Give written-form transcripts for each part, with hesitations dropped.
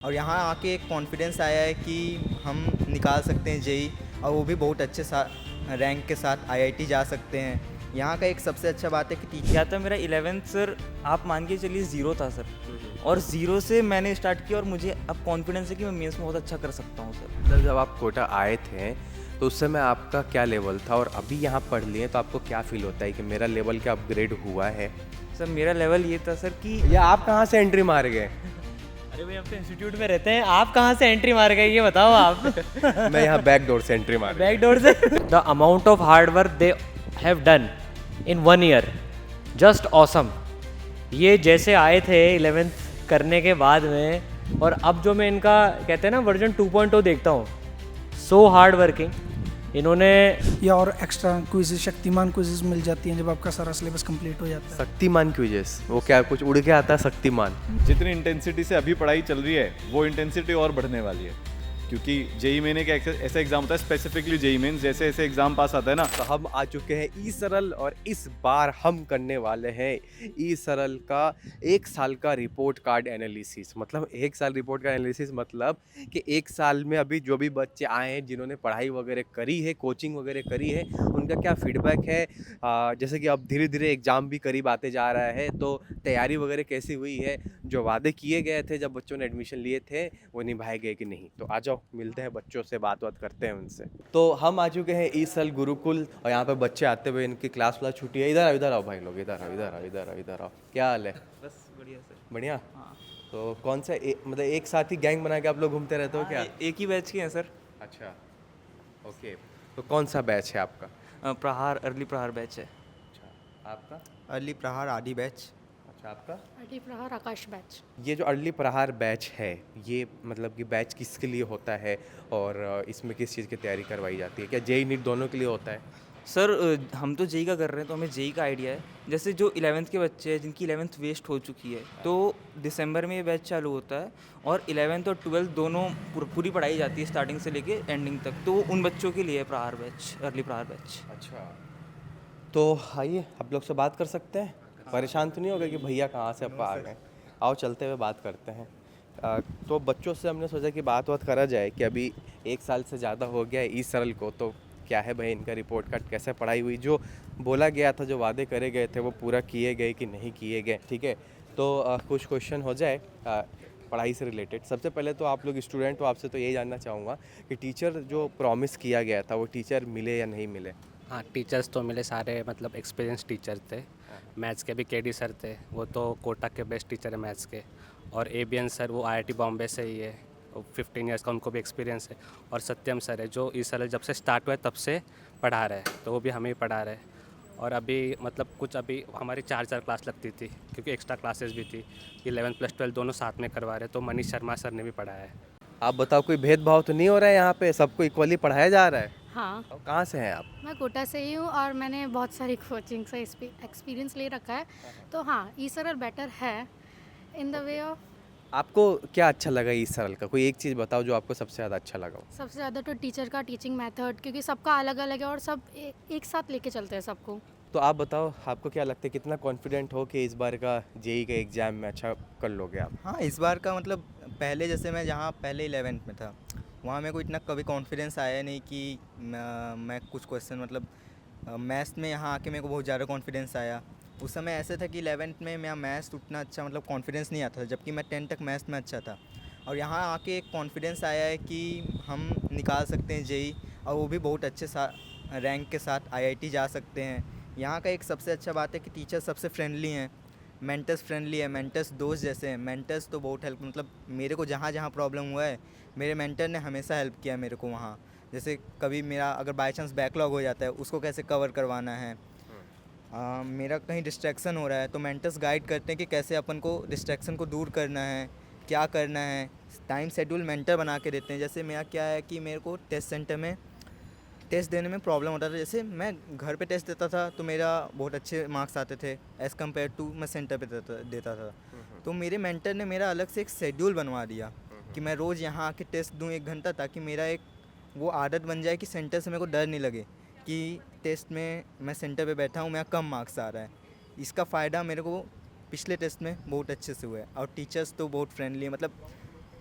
और यहाँ आके एक कॉन्फिडेंस आया है कि हम निकाल सकते हैं जेई, और वो भी बहुत अच्छे रैंक के साथ आईआईटी जा सकते हैं। यहाँ का एक सबसे अच्छा बात है कि या तो मेरा 11th सर आप मान के चलिए ज़ीरो था सर, और ज़ीरो से मैंने स्टार्ट किया और मुझे अब कॉन्फिडेंस है कि मैं मेंस में बहुत अच्छा कर सकता हूँ सर। मतलब जब आप कोटा आए थे तो उस समय आपका क्या लेवल था और अभी यहाँ पढ़ लिए तो आपको क्या फील होता है कि मेरा लेवल क्या अपग्रेड हुआ है? सर मेरा लेवल ये था सर कि या आप कहाँ से एंट्री मार गए? अरे भाई, हम तो इंस्टीट्यूट में रहते हैं, आप कहाँ से एंट्री मार गए ये बताओ आप। मैं यहाँ बैक डोर से एंट्री मार गया। बैक डोर से। The amount of hard work they have done in 1 year just awesome. ये जैसे आए थे 11th करने के बाद में, और अब जो मैं इनका कहते हैं ना वर्जन 2.0 देखता हूँ, सो हार्ड वर्किंग इन्होंने। या और एक्स्ट्रा क्विज़ेस, शक्तिमान क्विज़ेस मिल जाती हैं जब आपका सारा सिलेबस कंप्लीट हो जाता है। शक्तिमान क्विजेस, वो क्या कुछ उड़ के आता है शक्तिमान? जितनी इंटेंसिटी से अभी पढ़ाई चल रही है वो इंटेंसिटी और बढ़ने वाली है, क्योंकि जेई मेन एक ऐसा एग्जाम होता है, स्पेसिफिकली जेई मेन जैसे ऐसे एग्जाम पास आता है ना। तो हम आ चुके हैं ई सरल, और इस बार हम करने वाले हैं ई सरल का 1 साल का रिपोर्ट कार्ड एनालिसिस। मतलब 1 साल रिपोर्ट कार्ड एनालिसिस मतलब कि 1 साल में अभी जो भी बच्चे आए हैं, जिन्होंने पढ़ाई वगैरह करी है, कोचिंग वगैरह करी है, उनका क्या फीडबैक है। जैसे कि अब धीरे धीरे एग्ज़ाम भी करीब आते जा रहा है, तो तैयारी वगैरह कैसी हुई है, जो वादे किए गए थे जब बच्चों ने एडमिशन लिए थे वो निभाए गए कि नहीं। तो आ जाओ, मिलते हैं बच्चों से, बात करते हैं उनसे। तो हम आ चुके हैं ई सरल गुरुकुल, और यहाँ पे बच्चे आते हुए इनकी क्लास छुट्टी है। इधर आओ भाई लोग, इधर आओ। क्या हाल है? बस बढ़िया सर। बढ़िया। हाँ, तो कौन सा मतलब एक साथ ही गैंग बना के आप लोग घूमते रहते हो क्या? एक ही बैच के हैं सर। अच्छा, ओके। तो कौन सा बैच है आपका? प्रहार, अर्ली प्रहार बैच है। अच्छा, आपका? अर्ली प्रहार आदि बैच। अच्छा, आपका? अर्ली प्रहार आकाश बैच। ये जो अर्ली प्रहार बैच है, ये मतलब कि बैच किसके लिए होता है और इसमें किस चीज़ की तैयारी करवाई जाती है? क्या जेई नीट दोनों के लिए होता है? सर हम तो जेई का कर रहे हैं तो हमें जेई का आइडिया है। जैसे जो 11th के बच्चे हैं जिनकी 11th वेस्ट हो चुकी है, तो दिसंबर में ये बैच चालू होता है, और 11th और 12th दोनों पूरी पढ़ाई जाती है स्टार्टिंग से लेके एंडिंग तक। तो उन बच्चों के लिए है प्रहार बैच, अर्ली प्रहार बैच। अच्छा, तो आइए आप लोग से बात कर सकते हैं। परेशान तो नहीं हो गए कि भैया कहाँ से आप आ गए? आओ चलते हुए बात करते हैं। तो बच्चों से हमने सोचा कि बात करा जाए कि अभी 1 साल से ज़्यादा हो गया है ई सरल को, तो क्या है भाई इनका रिपोर्ट कार्ड, कैसे पढ़ाई हुई, जो बोला गया था, जो वादे करे गए थे वो पूरा किए गए कि नहीं किए गए। ठीक है, तो कुछ क्वेश्चन हो जाए पढ़ाई से रिलेटेड। सबसे पहले तो आप लोग स्टूडेंट हो, आपसे तो यही जानना चाहूँगा कि टीचर जो प्रॉमिस किया गया था वो टीचर मिले या नहीं मिले? हाँ, टीचर्स तो मिले सारे, मतलब एक्सपीरियंस टीचर थे। मैथ्स के भी केडी सर थे, वो तो कोटा के बेस्ट टीचर है मैथ्स के। और एबीएन सर वो आईआईटी बॉम्बे से ही है, 15 इयर्स का उनको भी एक्सपीरियंस है। और सत्यम सर है जो इस साल जब से स्टार्ट हुआ है तब से पढ़ा रहे हैं, तो वो भी हमें ही पढ़ा रहे हैं। और अभी मतलब कुछ अभी हमारी 4 क्लास लगती थी क्योंकि एक्स्ट्रा क्लासेस भी थी। 11 प्लस 12 दोनों साथ में करवा रहे, तो मनीष शर्मा सर ने भी पढ़ाया है। आप बताओ, कोई भेदभाव तो नहीं हो रहा है यहाँ पे? सबको इक्वली पढ़ाया जा रहा है? हाँ, और कहाँ से हैं आप? मैं कोटा से ही हूँ और मैंने बहुत सारी कोचिंग से एक्सपीरियंस ले रखा है। तो हाँ, ई सरल बेटर है इन द वे ऑफ। आपको क्या अच्छा लगा ई सरल का? कोई एक चीज़ बताओ जो आपको सबसे ज़्यादा अच्छा लगा हो। सबसे ज़्यादा तो टीचर का टीचिंग मेथड, क्योंकि सबका अलग अलग है और सब एक साथ लेके चलते हैं सबको। तो आप बताओ, आपको क्या लगता है, कितना कॉन्फिडेंट हो कि इस बार का जेई का एग्ज़ाम में अच्छा कर लोगे आप? हाँ, इस बार का मतलब पहले जैसे मैं जहाँ पहले 11th में था, वहाँ मेरे को इतना कभी कॉन्फिडेंस आया नहीं कि मैं कुछ क्वेश्चन मतलब मैथ्स में यहाँ आके मेरे को बहुत ज़्यादा कॉन्फिडेंस आया। उस समय ऐसे था कि 11th में मेरा मैथ्स उतना अच्छा मतलब कॉन्फिडेंस नहीं आता था, जबकि मैं 10th तक मैथ्स में अच्छा था। और यहाँ आके एक कॉन्फिडेंस आया है कि हम निकाल सकते हैं जेई, और वो भी बहुत अच्छे रैंक के साथ आईआईटी जा सकते हैं। यहाँ का एक सबसे अच्छा बात है कि टीचर सबसे फ्रेंडली हैं, मेंटर्स फ्रेंडली है, मेंटर्स दोस्त जैसे हैं। मेंटर्स तो बहुत हेल्प, मतलब मेरे को जहाँ जहाँ प्रॉब्लम हुआ है मेरे मेंटर ने हमेशा हेल्प किया मेरे को वहाँ। जैसे कभी मेरा अगर बाय चांस बैकलॉग हो जाता है, उसको कैसे कवर करवाना है, मेरा कहीं डिस्ट्रैक्शन हो रहा है, तो मेंटर्स गाइड करते हैं कि कैसे अपन को डिस्ट्रैक्शन को दूर करना है, क्या करना है। टाइम शेड्यूल मेंटर बना के देते हैं। जैसे मेरा क्या है कि मेरे को टेस्ट सेंटर में टेस्ट देने में प्रॉब्लम होता था। जैसे मैं घर पे टेस्ट देता था तो मेरा बहुत अच्छे मार्क्स आते थे एज़ कम्पेयर टू मैं सेंटर पे देता था। तो मेरे मेंटर ने मेरा अलग से एक शेड्यूल बनवा दिया कि मैं रोज़ यहाँ आके टेस्ट दूँ 1 घंटा, ताकि मेरा एक वो आदत बन जाए कि सेंटर से मेरे को डर नहीं लगे कि टेस्ट में मैं सेंटर पे बैठा हूँ, मेरा कम मार्क्स आ रहा है। इसका फ़ायदा मेरे को पिछले टेस्ट में बहुत अच्छे से हुआ है। और टीचर्स तो बहुत फ्रेंडली है, मतलब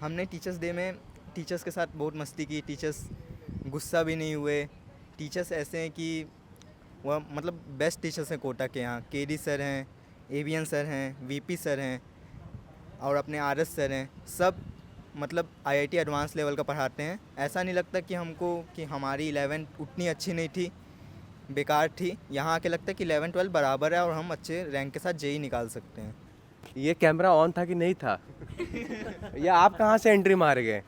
हमने टीचर्स डे में टीचर्स के साथ बहुत मस्ती की, टीचर्स गुस्सा भी नहीं हुए। टीचर्स ऐसे हैं कि वह मतलब बेस्ट टीचर्स हैं कोटा के यहाँ। केडी सर हैं, एवीएन सर हैं, वीपी सर हैं और अपने आरएस सर हैं। सब मतलब आईआईटी एडवांस लेवल का पढ़ाते हैं। ऐसा नहीं लगता कि हमको कि हमारी 11th उतनी अच्छी नहीं थी, बेकार थी। यहाँ आके लगता है कि 11-12 बराबर है और हम अच्छे रैंक के साथ जेई निकाल सकते हैं। ये कैमरा ऑन था कि नहीं था? या आप कहाँ से एंट्री मार गए?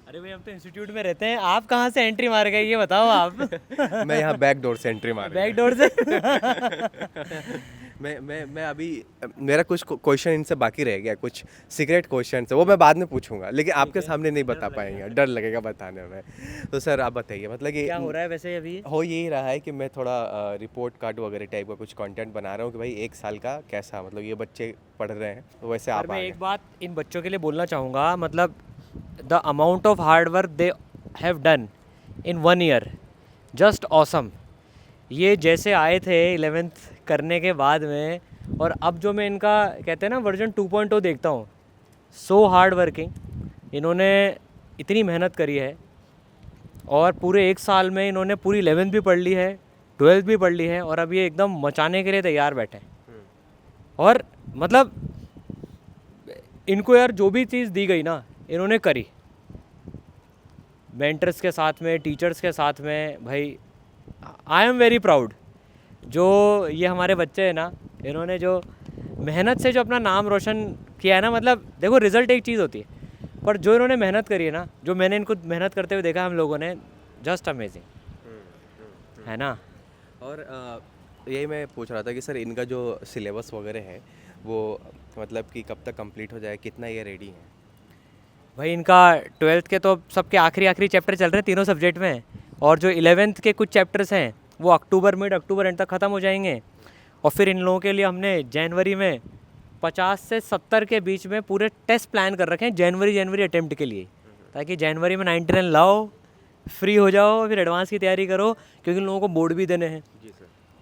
अरे भाई हम तो इंस्टीट्यूट में रहते हैं, आप कहाँ से एंट्री मार गए ये बताओ आप। मैं यहाँ बैक डोर से एंट्री मार बैक डोर से। मैं अभी मेरा कुछ क्वेश्चन इनसे बाकी रह गया, कुछ सीक्रेट क्वेश्चन है, वो मैं बाद में पूछूंगा, लेकिन आपके सामने नहीं बता पाएंगे, डर लगेगा बताने में। तो सर आप बताइए, मतलब कि क्या हो रहा है वैसे अभी? हो यही रहा है कि मैं थोड़ा रिपोर्ट कार्ड वगैरह टाइप का कुछ कंटेंट बना रहा हूँ कि भाई 1 साल का कैसा, मतलब ये बच्चे पढ़ रहे हैं, तो वैसे आप मैं आगे। एक बात इन बच्चों के लिए बोलना चाहूँगा, मतलब the amount of hard work they have done in 1 year just awesome. ये जैसे आए थे 11th करने के बाद में, और अब जो मैं इनका कहते हैं ना वर्जन 2.0 देखता हूँ, सो हार्ड वर्किंग। इन्होंने इतनी मेहनत करी है और पूरे 1 साल में इन्होंने पूरी 11th भी पढ़ ली है, 12th भी पढ़ ली है, और अब ये एकदम मचाने के लिए तैयार बैठे हैं। और मतलब इनको यार जो भी चीज़ दी गई ना इन्होंने करी, मेंटर्स के साथ में, टीचर्स के साथ में। भाई आई एम वेरी प्राउड। जो ये हमारे बच्चे हैं ना, इन्होंने जो मेहनत से जो अपना नाम रोशन किया है ना, मतलब देखो रिज़ल्ट एक चीज़ होती है, पर जो इन्होंने मेहनत करी है ना, जो मैंने इनको मेहनत करते हुए देखा हम लोगों ने, जस्ट अमेजिंग है ना। और यही मैं पूछ रहा था कि सर इनका जो सिलेबस वगैरह है वो मतलब कि कब तक कंप्लीट हो जाए, कितना ये रेडी है? भाई इनका 12th के तो सबके आखिरी चैप्टर चल रहे हैं तीनों सब्जेक्ट में, और जो 11th के कुछ चैप्टर्स हैं वो अक्टूबर मिड अक्टूबर एंड तक ख़त्म हो जाएंगे। और फिर इन लोगों के लिए हमने जनवरी में 50 से 70 के बीच में पूरे टेस्ट प्लान कर रखे हैं जनवरी अटेम्प्ट के लिए, ताकि जनवरी में 99 लाओ, फ्री हो जाओ, फिर एडवांस की तैयारी करो, क्योंकि इन लोगों को बोर्ड भी देने हैं।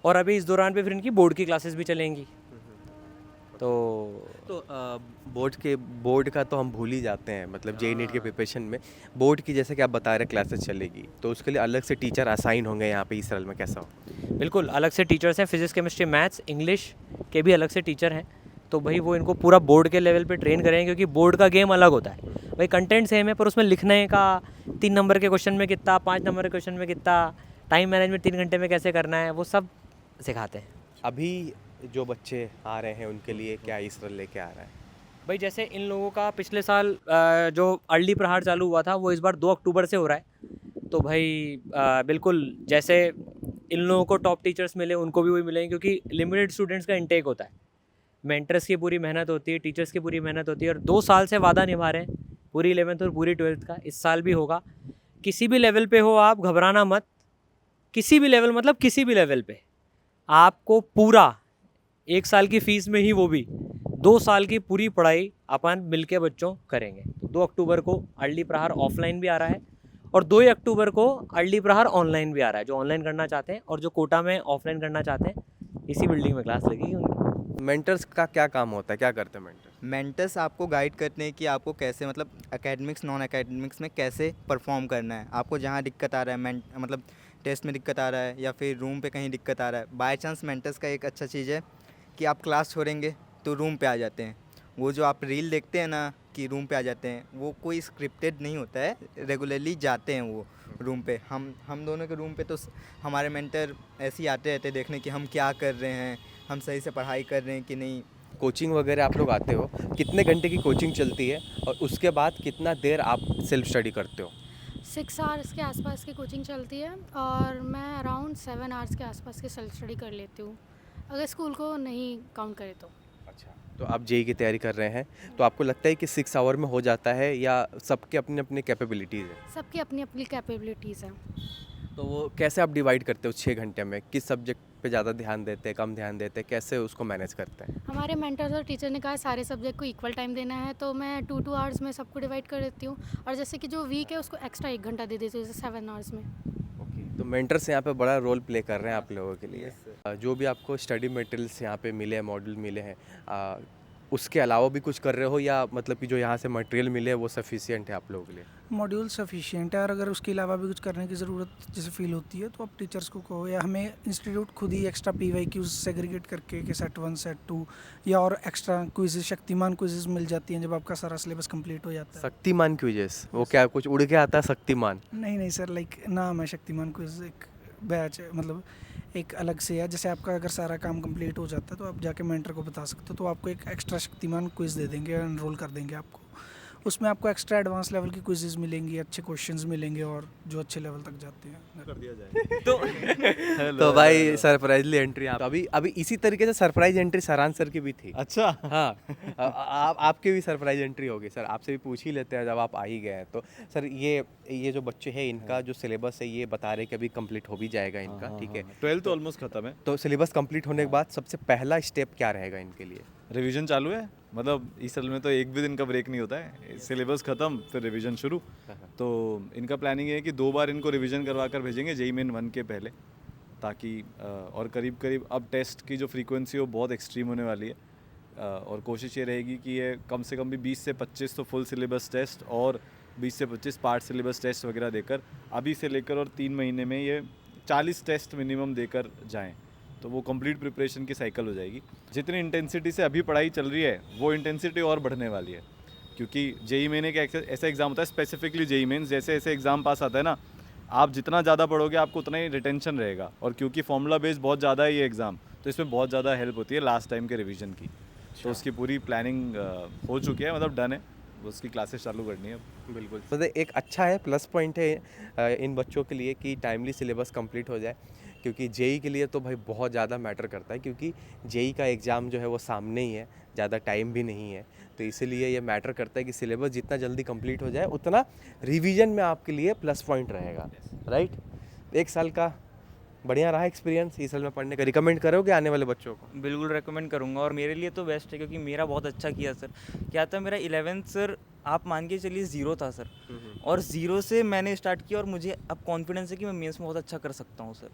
और अभी इस दौरान पे फिर इनकी बोर्ड की क्लासेस भी चलेंगी। तो बोर्ड का तो हम भूल ही जाते हैं, मतलब जेई नीट के प्रिपरेशन में बोर्ड की जैसे कि आप बता रहे क्लासेस चलेगी, तो उसके लिए अलग से टीचर असाइन होंगे यहाँ पे इस साल में, कैसा हो? बिल्कुल अलग से टीचर्स हैं, फिजिक्स केमिस्ट्री मैथ्स इंग्लिश के भी अलग से टीचर हैं। तो भाई वो इनको पूरा बोर्ड के लेवल पे ट्रेन करेंगे, क्योंकि बोर्ड का गेम अलग होता है। भाई कंटेंट सेम है, पर उसमें लिखने का 3 नंबर के क्वेश्चन में कितना, 5 नंबर के क्वेश्चन में कितना, टाइम मैनेजमेंट 3 घंटे में कैसे करना है, वो सब सिखाते हैं। अभी जो बच्चे आ रहे हैं उनके लिए क्या इस साल लेके आ रहा है? भाई जैसे इन लोगों का पिछले साल जो अर्ली प्रहार चालू हुआ था वो इस बार 2 अक्टूबर से हो रहा है। तो भाई बिल्कुल जैसे इन लोगों को टॉप टीचर्स मिले, उनको भी वही मिलेंगे, क्योंकि लिमिटेड स्टूडेंट्स का इंटेक होता है। मेंटर्स की पूरी मेहनत होती है, टीचर्स की पूरी मेहनत होती है, और 2 साल से वादा निभा रहे हैं पूरी 11th और पूरी 12th का। इस साल भी होगा। किसी भी लेवल पे हो आप, घबराना मत। किसी भी लेवल, मतलब किसी भी लेवल पे आपको पूरा 1 साल की फ़ीस में ही वो भी 2 साल की पूरी पढ़ाई अपन मिलके बच्चों करेंगे। तो 2 अक्टूबर को अर्ली प्रहार ऑफलाइन भी आ रहा है, और 2 अक्टूबर को अर्ली प्रहार ऑनलाइन भी आ रहा है। जो ऑनलाइन करना चाहते हैं और जो कोटा में ऑफलाइन करना चाहते हैं, इसी बिल्डिंग में क्लास लगेगी उनकी। मेंटर्स का क्या काम होता है, क्या करते हैं मेंटर्स? मेंटर्स आपको गाइड करते हैं कि आपको कैसे मतलब एकेडमिक्स नॉन एकेडमिक्स में कैसे परफॉर्म करना है। आपको जहाँ दिक्कत आ रहा है, मतलब टेस्ट में दिक्कत आ रहा है या फिर रूम पे कहीं दिक्कत आ रहा है, बाय चांस मेंटर्स का एक अच्छा चीज़ है कि आप क्लास छोड़ेंगे तो रूम पे आ जाते हैं। वो जो आप रील देखते हैं ना कि रूम पे आ जाते हैं, वो कोई स्क्रिप्टेड नहीं होता है, रेगुलरली जाते हैं वो रूम पे। हम दोनों के रूम पे तो हमारे मेंटर ऐसे ही आते रहते हैं देखने कि हम क्या कर रहे हैं, हम सही से पढ़ाई कर रहे हैं कि नहीं। कोचिंग वगैरह आप लोग आते हो, कितने घंटे की कोचिंग चलती है और उसके बाद कितना देर आप सेल्फ स्टडी करते हो? 6 आवर्स के आसपास की कोचिंग चलती है, और मैं अराउंड 7 आवर्स के आसपास की सेल्फ स्टडी कर लेती हूँ, अगर स्कूल को नहीं काउंट करें तो। अच्छा, तो आप जेई की तैयारी कर रहे हैं, तो आपको लगता है कि 6 आवर में हो जाता है या सबके अपनी अपनी कैपेबिलिटीज़ है? सबकी अपनी अपनी कैपेबिलिटीज़ हैं। तो वो कैसे आप डिवाइड करते हो 6 घंटे में? किस सब्जेक्ट पे ज़्यादा ध्यान देते हैं, कम ध्यान देते हैं, कैसे उसको मैनेज करते हैं? हमारे मेंटर्स और टीचर ने कहा सारे सब्जेक्ट को इक्वल टाइम देना है, तो मैं 2 आवर्स में सबको डिवाइड कर देती हूँ, और जैसे कि जो वीक है उसको एक्स्ट्रा 1 घंटा दे देती हूँ, जैसे 7 आवर्स में। तो मेंटर्स यहाँ पे बड़ा रोल प्ले कर रहे हैं आप लोगों के लिए। जो भी आपको स्टडी मटेरियल्स यहाँ पे मिले हैं, मॉड्यूल मिले हैं, उसके अलावा भी कुछ कर रहे हो, या मतलब कि जो यहाँ से मटेरियल मिले वो सफिशिएंट है आप लोगों के लिए? मॉड्यूल सफिशिएंट है, और अगर उसके अलावा भी कुछ करने की ज़रूरत जैसे फील होती है तो आप टीचर्स को कहो, या हमें इंस्टीट्यूट खुद ही एक्स्ट्रा PYQs सेग्रीगेट करके कि सेट 1 सेट 2 या और एक्स्ट्रा क्विज़, शक्तिमान क्विज़ मिल जाती हैं जब आपका सारा सिलेबस कंप्लीट हो जाता है। शक्तिमान क्विजेस, वो क्या कुछ उड़ के आता है शक्तिमान? नहीं सर, लाइक नाम है शक्तिमान क्विज़, एक बैच है, मतलब एक अलग से है। जैसे आपका अगर सारा काम कंप्लीट हो जाता है तो आप जाके मेंटर को बता सकते हो, तो आपको एक एक्स्ट्रा शक्तिमान क्विज़ दे देंगे, एनरोल कर देंगे आपको। उसमें आपको एक्स्ट्रा एडवांस लेवल की क्विज़ेस मिलेंगी, अच्छे क्वेश्चंस मिलेंगे, और जो अच्छे लेवल तक जाते हैं। कर दिया जाए तो भाई सरप्राइजली एंट्री आप अभी इसी तरीके से सरप्राइज एंट्री सरान सर की भी थी। अच्छा। हाँ, आपकी भी सरप्राइज एंट्री होगी सर, आपसे भी पूछ ही लेते हैं जब आप आ ही गए हैं। तो सर ये जो बच्चे हैं इनका जो सिलेबस है ये बता रहे कि अभी कंप्लीट हो भी जाएगा इनका, ठीक है? 12th तो ऑलमोस्ट खत्म है। तो सिलेबस कंप्लीट होने के बाद सबसे पहला स्टेप क्या रहेगा इनके लिए? रिवीजन चालू है, मतलब इस साल में तो एक भी दिन का ब्रेक नहीं होता है, सिलेबस खत्म फिर रिवीजन शुरू। तो इनका प्लानिंग है कि 2 बार इनको रिवीजन करवा कर भेजेंगे JEE मेन 1 के पहले, ताकि और करीब अब टेस्ट की जो फ्रीक्वेंसी है वो बहुत एक्सट्रीम होने वाली है। और कोशिश ये रहेगी कि ये कम से कम भी 20 से 25 तो फुल सिलेबस टेस्ट और 20 से 25 पार्ट सिलेबस टेस्ट वगैरह देकर अभी से लेकर और 3 महीने में ये 40 टेस्ट मिनिमम देकर जाएं, तो वो कंप्लीट प्रिपरेशन की साइकिल हो जाएगी। जितनी इंटेंसिटी से अभी पढ़ाई चल रही है वो इंटेंसिटी और बढ़ने वाली है, क्योंकि JEE मेन एक ऐसा एग्ज़ाम होता है, स्पेसिफिकली JEE मेन जैसे ऐसे एग्ज़ाम पास आता है ना, आप जितना ज़्यादा पढ़ोगे आपको उतना ही रिटेंशन रहेगा। और क्योंकि फॉर्मूला बेस बहुत ज़्यादा है ये एग्ज़ाम, तो इसमें बहुत ज़्यादा हेल्प होती है लास्ट टाइम के रिवीजन की। तो उसकी पूरी प्लानिंग हो चुकी है, मतलब डन है, उसकी क्लासेस चालू करनी है। बिल्कुल, मतलब एक अच्छा है, प्लस पॉइंट है इन बच्चों के लिए कि टाइमली सिलेबस कंप्लीट हो जाए, क्योंकि JEE के लिए तो भाई बहुत ज़्यादा मैटर करता है, क्योंकि JEE का एग्ज़ाम जो है वो सामने ही है, ज़्यादा टाइम भी नहीं है। तो इसीलिए ये मैटर करता है कि सिलेबस जितना जल्दी कंप्लीट हो जाए उतना रिवीजन में आपके लिए प्लस पॉइंट रहेगा, राइट? 1 साल का बढ़िया रहा एक्सपीरियंस इस साल में पढ़ने का, रिकमेंड करोगे आने वाले बच्चों को? बिल्कुल रेकमेंड करूँगा, और मेरे लिए तो बेस्ट है क्योंकि मेरा बहुत अच्छा किया सर। क्या था, मेरा 11th सर आप मान के चलिए 0 था सर, और 0 से मैंने स्टार्ट किया, और मुझे अब कॉन्फिडेंस है कि मैं मेंस में बहुत अच्छा कर सकता हूँ सर।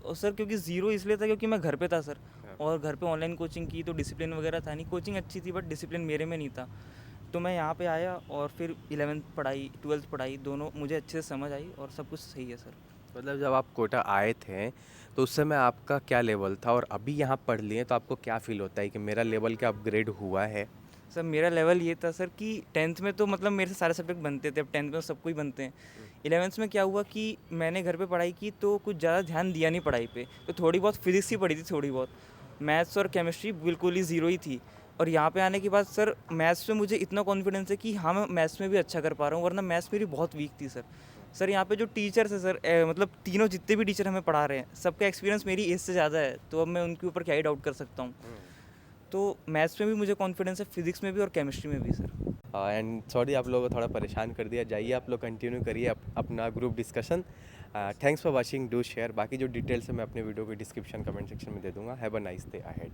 और सर क्योंकि 0 इसलिए था क्योंकि मैं घर पे था सर, और घर पे ऑनलाइन कोचिंग की तो डिसिप्लिन वगैरह था नहीं, कोचिंग अच्छी थी बट डिसिप्लिन मेरे में नहीं था। तो मैं यहाँ पे आया और फिर 11th पढ़ाई 12th पढ़ाई दोनों मुझे अच्छे से समझ आई, और सब कुछ सही है सर। मतलब जब आप कोटा आए थे तो उस समय आपका क्या लेवल था, और अभी यहाँ पढ़ लिए तो आपको क्या फील होता है कि मेरा लेवल क्या अपग्रेड हुआ है? सर मेरा लेवल ये था सर कि 10th में तो मतलब मेरे से सारे सब्जेक्ट बनते थे, अब 10th में तो सबको ही बनते हैं। 11th में क्या हुआ कि मैंने घर पे पढ़ाई की तो कुछ ज़्यादा ध्यान दिया नहीं पढ़ाई पे, तो थोड़ी बहुत फिजिक्स ही पढ़ी थी, थोड़ी बहुत मैथ्स और केमिस्ट्री बिल्कुल ही 0 ही थी। और यहाँ पे आने के बाद सर मैथ्स में मुझे इतना कॉन्फिडेंस है कि हाँ मैं मैथ्स में भी अच्छा कर पा रहा हूँ, वरना मैथ्स मेरी बहुत वीक थी सर। सर यहाँ पे जो टीचर्स है सर, मतलब तीनों जितने भी टीचर हमें पढ़ा रहे हैं सबका एक्सपीरियंस मेरी एज से ज़्यादा है, तो अब मैं उनके ऊपर क्या ही डाउट कर सकता हूँ। तो मैथ्स में भी मुझे कॉन्फिडेंस है, फिजिक्स में भी और केमिस्ट्री में भी सर। एंड सॉरी आप लोगों को थोड़ा परेशान कर दिया, जाइए आप लोग कंटिन्यू करिए अपना group discussion. Thanks for watching, do share. बाकी जो डिटेल्स है मैं अपने वीडियो के डिस्क्रिप्शन कमेंट सेक्शन में दे दूँगा। Have a nice day ahead.